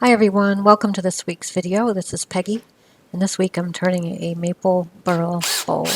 Hi everyone, welcome to this week's video. This is Peggy, and this week I'm turning a maple burl bowl.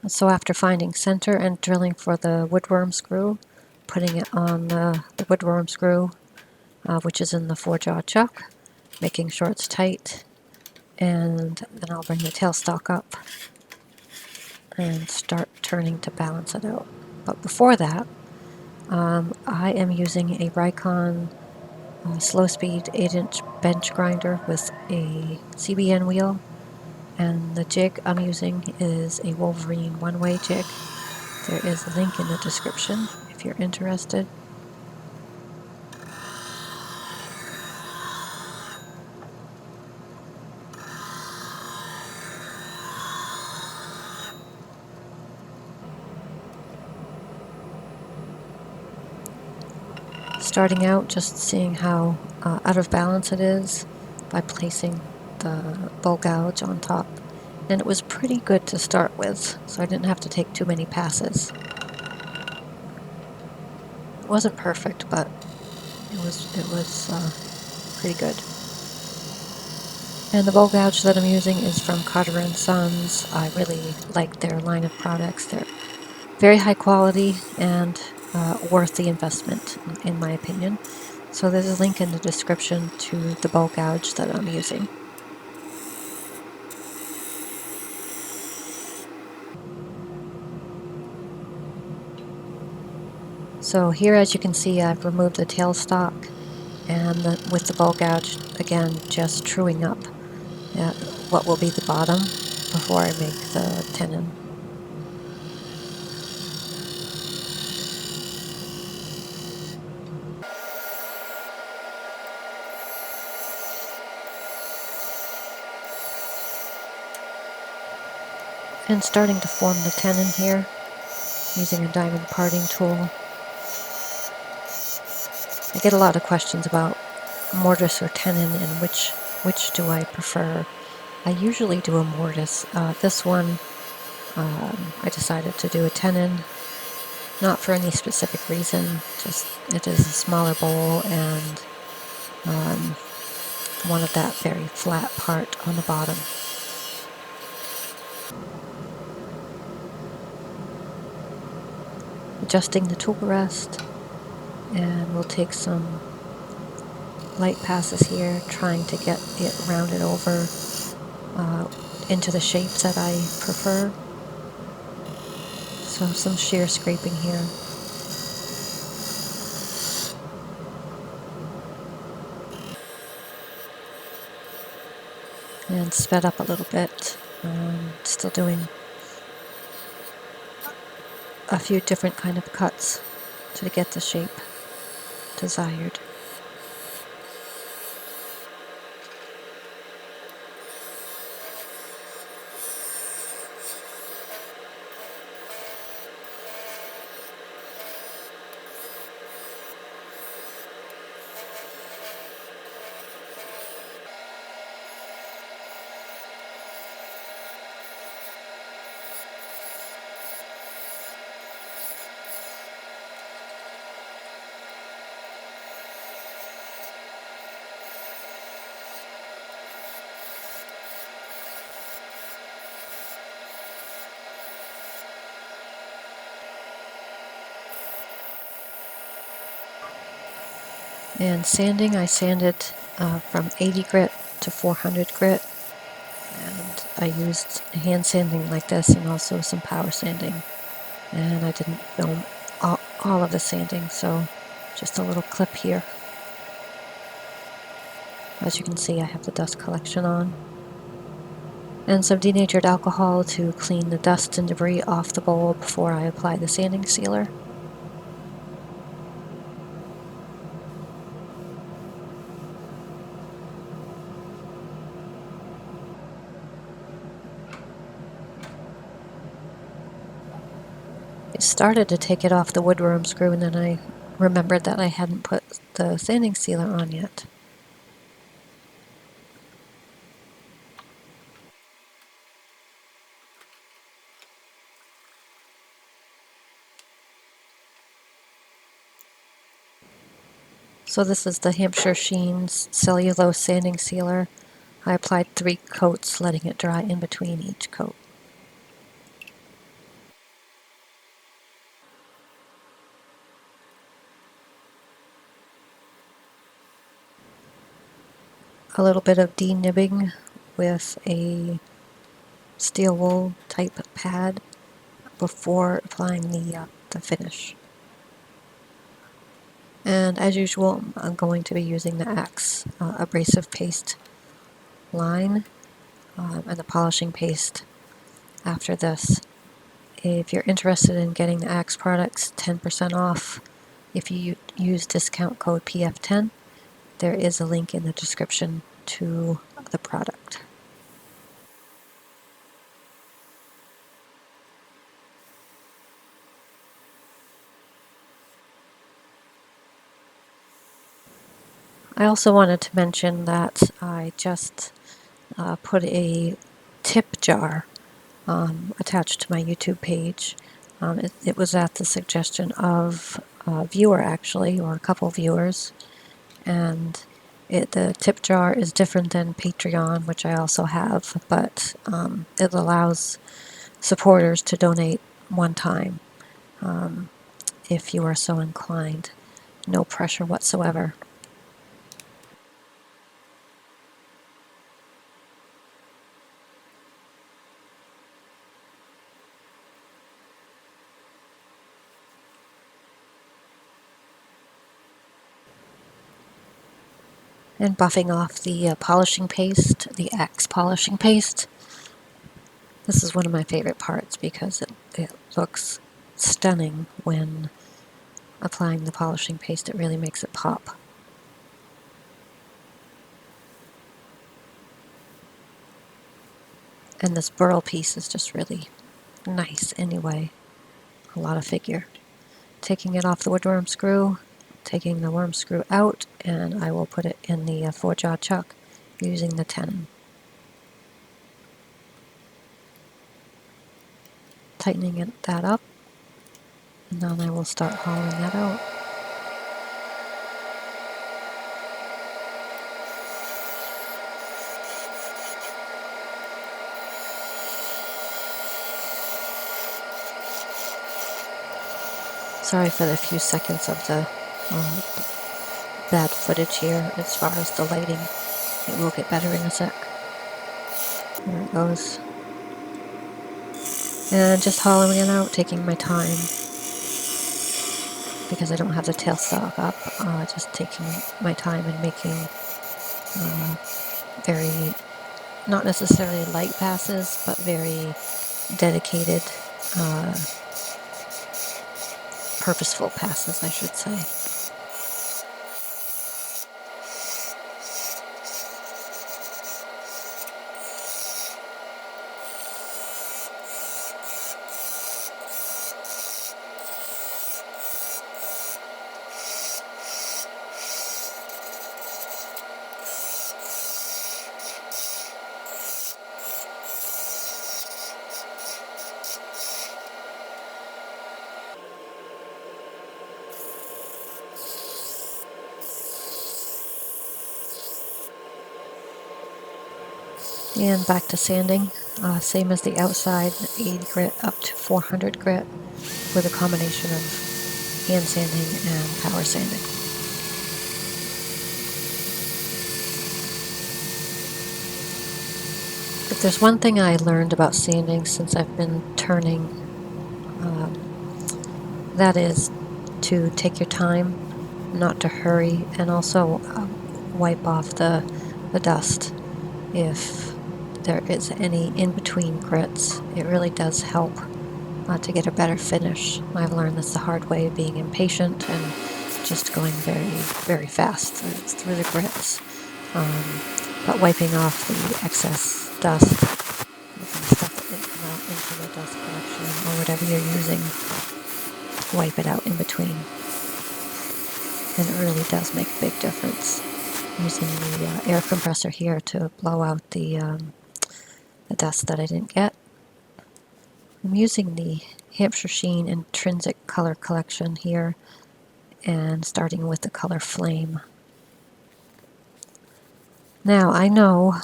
So after finding center and drilling for the woodworm screw, putting it on the woodworm screw, which is in the 4-jaw chuck, making sure it's tight, and then I'll bring the tailstock up and start turning to balance it out. But before that, I am using a Rake slow speed 8-inch bench grinder with a CBN wheel, and the jig I'm using is a Wolverine one-way jig. There is a link in the description if you're interested. Starting out, just seeing how out of balance it is by placing the bowl gouge on top. And it was pretty good to start with, so I didn't have to take too many passes. It wasn't perfect, but it was pretty good. And the bowl gouge that I'm using is from Carter & Sons. I really like their line of products. They're very high quality and worth the investment, in my opinion. So there's a link in the description to the bowl gouge that I'm using. So here, as you can see, I've removed the tailstock, and with the bowl gouge, again, just truing up what will be the bottom before I make the tenon. And starting to form the tenon here, using a diamond parting tool. I get a lot of questions about mortise or tenon and which do I prefer. I usually do a mortise. This one, I decided to do a tenon, not for any specific reason, just it is a smaller bowl and wanted that very flat part on the bottom. Adjusting the tool rest, and we'll take some light passes here, trying to get it rounded over into the shapes that I prefer. So some shear scraping here. And sped up a little bit. Still doing a few different kind of cuts to get the shape desired. And sanding, I sanded from 80 grit to 400 grit, and I used hand sanding like this and also some power sanding, and I didn't film all of the sanding, so just a little clip here. As you can see, I have the dust collection on, and some denatured alcohol to clean the dust and debris off the bowl before I apply the sanding sealer. I started to take it off the woodworm screw, and then I remembered that I hadn't put the sanding sealer on yet. So this is the Hampshire Sheen's cellulose sanding sealer. I applied 3 coats, letting it dry in between each coat. A little bit of denibbing with a steel wool type pad before applying the finish. And as usual, I'm going to be using the Axe abrasive paste line and the polishing paste after this. If you're interested in getting the Axe products 10% off, if you use discount code PF10, there is a link in the description to the product. I also wanted to mention that I just put a tip jar attached to my YouTube page. It was at the suggestion of a viewer, actually, or a couple viewers, and the tip jar is different than Patreon, which I also have, but it allows supporters to donate one time if you are so inclined. No pressure whatsoever. And buffing off the polishing paste, the Axe polishing paste. This is one of my favorite parts because it looks stunning when applying the polishing paste. It really makes it pop. And this Burl piece is just really nice anyway. A lot of figure. Taking it off the woodworm screw, taking the worm screw out, and I will put it in the 4-jaw chuck using the tenon. Tightening that up, and then I will start hollowing that out. Sorry for the few seconds of the bad footage here as far as the lighting. It will get better in a sec. There it goes. And just hollowing it out, taking my time because I don't have the tailstock up. Just taking my time and making very, not necessarily light passes, but very dedicated, purposeful passes, I should say. And back to sanding, same as the outside, 80 grit up to 400 grit with a combination of hand sanding and power sanding. If there's one thing I learned about sanding since I've been turning, that is to take your time, not to hurry, and also wipe off the dust if there is any in-between grits. It really does help to get a better finish. I've learned this the hard way, being impatient and just going very, very fast through the grits. But wiping off the excess dust, the stuff that didn't come out into the dust collection or whatever you're using, wipe it out in between. And it really does make a big difference. Using the air compressor here to blow out the dust that I didn't get. I'm using the Hampshire Sheen Intrinsic Color Collection here. and starting with the color Flame. Now, I know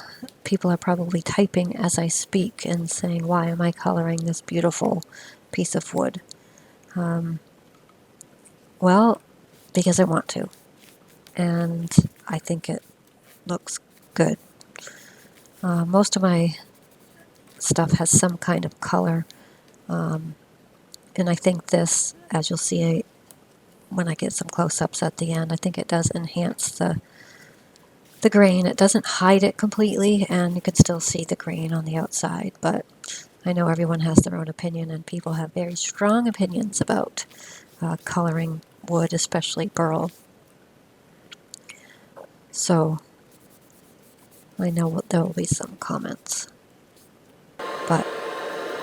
people are probably typing as I speak and saying, why am I coloring this beautiful piece of wood? Well, because I want to, and I think it looks good. Most of my stuff has some kind of color, and I think this, as you'll see when I get some close-ups at the end, I think it does enhance the grain. It doesn't hide it completely, and you can still see the grain on the outside, but I know everyone has their own opinion, and people have very strong opinions about coloring wood, especially Burl. So I know there will be some comments. But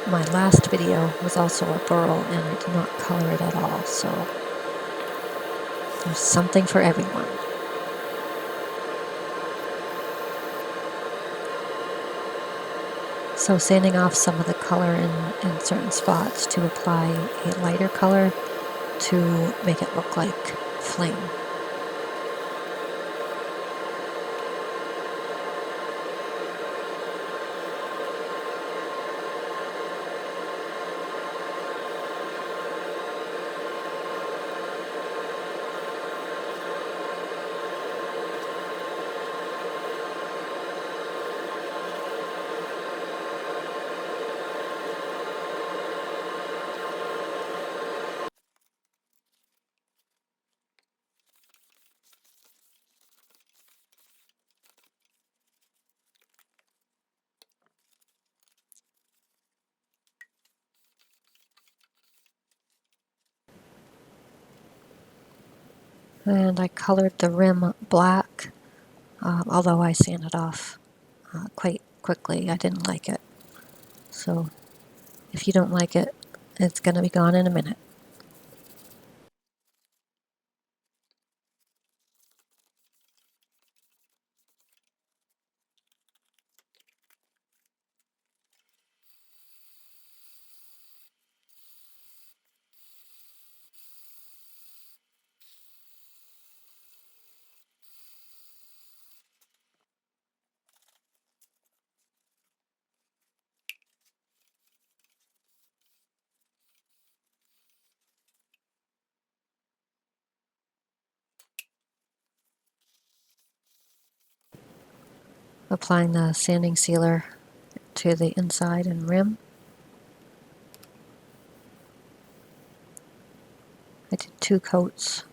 my last video was also a Burl, and I did not color it at all, so there's something for everyone. So sanding off some of the color in certain spots to apply a lighter color to make it look like Flame. And I colored the rim black, although I sanded off quite quickly. I didn't like it. So if you don't like it, it's going to be gone in a minute. Applying the sanding sealer to the inside and rim. I did 2 coats,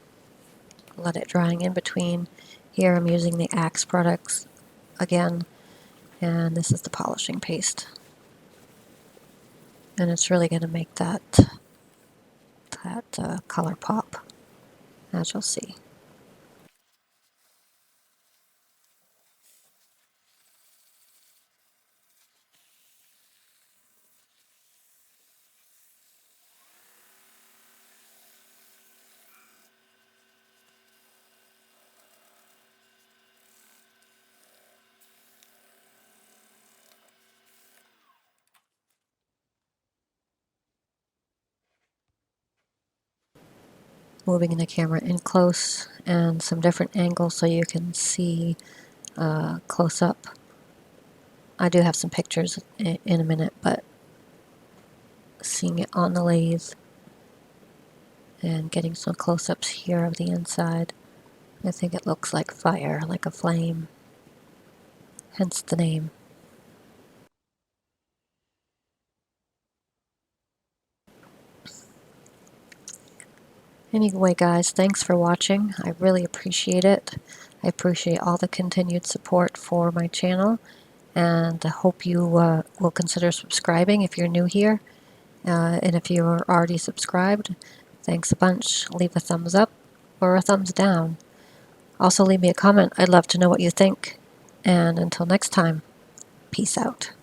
let it drying in between. Here I'm using the Axe products again, and this is the polishing paste. And it's really going to make that color pop, as you'll see. Moving the camera in close and some different angles so you can see close up. I do have some pictures in a minute, but seeing it on the lathe and getting some close-ups here of the inside, I think it looks like fire, like a flame, hence the name. Anyway, guys, thanks for watching. I really appreciate it. I appreciate all the continued support for my channel, and I hope you will consider subscribing if you're new here. And if you're already subscribed, thanks a bunch. Leave a thumbs up or a thumbs down. Also, leave me a comment. I'd love to know what you think. And until next time, peace out.